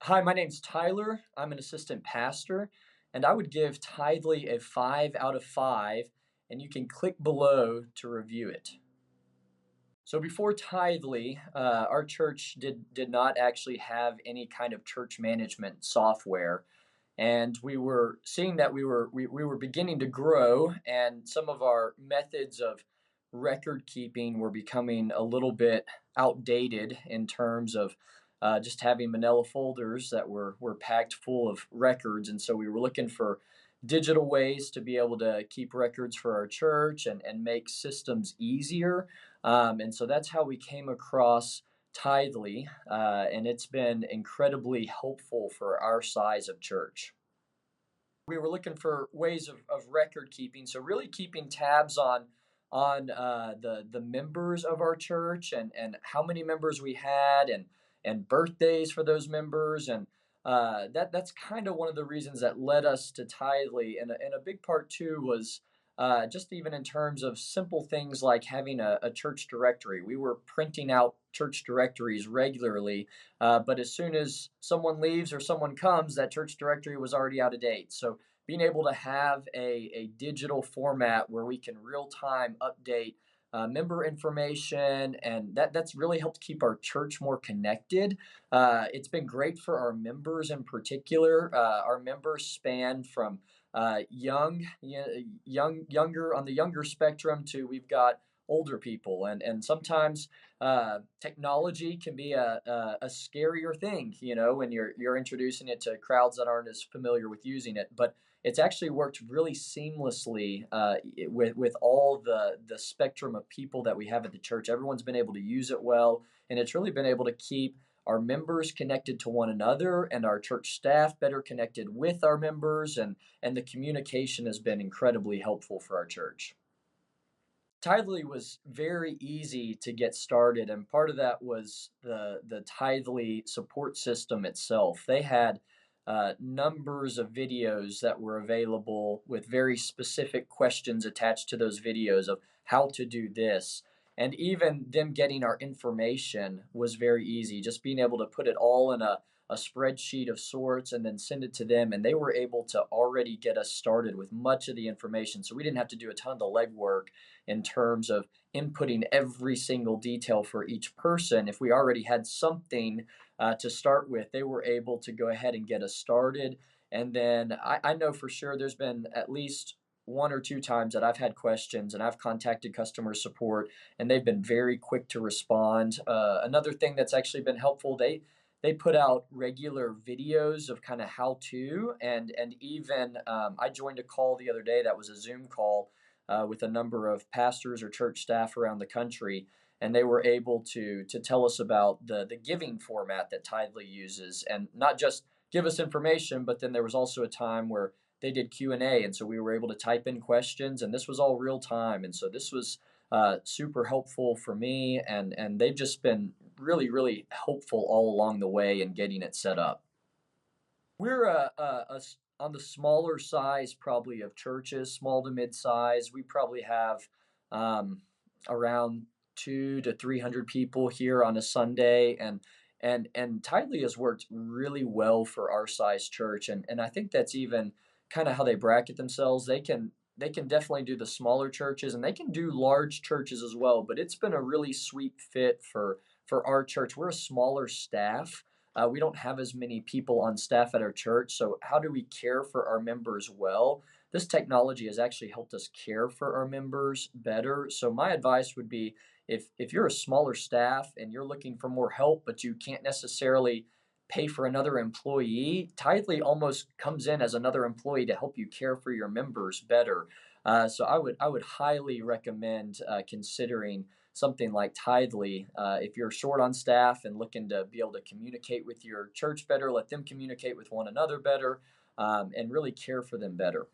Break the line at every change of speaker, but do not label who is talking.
Hi, my name's Tyler. I'm an assistant pastor, and I would give Tithely a 5 out of 5, and you can click below to review it. So before Tithely, our church did not actually have any kind of church management software, and we were seeing that we were beginning to grow, and some of our methods of record keeping were becoming a little bit outdated in terms of just having manila folders that were packed full of records. And so we were looking for digital ways to be able to keep records for our church and make systems easier. And so that's how we came across Tithely, and it's been incredibly helpful for our size of church. We were looking for ways of record keeping, so really keeping tabs on the members of our church and how many members we had and birthdays for those members, and that's kind of one of the reasons that led us to Tithely, and a big part too was just even in terms of simple things like having a church directory. We were printing out church directories regularly, but as soon as someone leaves or someone comes, that church directory was already out of date. So being able to have a digital format where we can real time update member information, and that's really helped keep our church more connected. It's been great for our members in particular. Our members span from younger on the younger spectrum to we've got older people, and sometimes technology can be a scarier thing, when you're introducing it to crowds that aren't as familiar with using it. But it's actually worked really seamlessly with all the spectrum of people that we have at the church. Everyone's been able to use it well, and it's really been able to keep our members connected to one another and our church staff better connected with our members, and the communication has been incredibly helpful for our church. Tithely was very easy to get started, and part of that was the Tithely support system itself. They had numbers of videos that were available with very specific questions attached to those videos of how to do this. And even them getting our information was very easy, just being able to put it all in a spreadsheet of sorts and then send it to them. And they were able to already get us started with much of the information. So we didn't have to do a ton of the legwork in terms of inputting every single detail for each person. If we already had something to start with, they were able to go ahead and get us started. And then I know for sure there's been at least one or two times that I've had questions and I've contacted customer support, and they've been very quick to respond. Another thing that's actually been helpful, they put out regular videos of kind of how to, and even I joined a call the other day that was a Zoom call with a number of pastors or church staff around the country, and they were able to tell us about the giving format that Tithely uses, and not just give us information, but then there was also a time where they did Q&A, and so we were able to type in questions, and this was all real time, and so this was super helpful for me, and they've just been really helpful all along the way in getting it set up. We're on the smaller size probably of churches, small to mid size. We probably have around 200 to 300 people here on a Sunday, and Tidely has worked really well for our size church, and I think that's even kind of how they bracket themselves. They can definitely do the smaller churches, and they can do large churches as well. But it's been a really sweet fit for our church. We're a smaller staff. We don't have as many people on staff at our church. So how do we care for our members well? This technology has actually helped us care for our members better. So my advice would be, if you're a smaller staff and you're looking for more help, but you can't necessarily pay for another employee, Tithely almost comes in as another employee to help you care for your members better. So I would highly recommend considering something like Tithely. If you're short on staff and looking to be able to communicate with your church better, let them communicate with one another better, and really care for them better.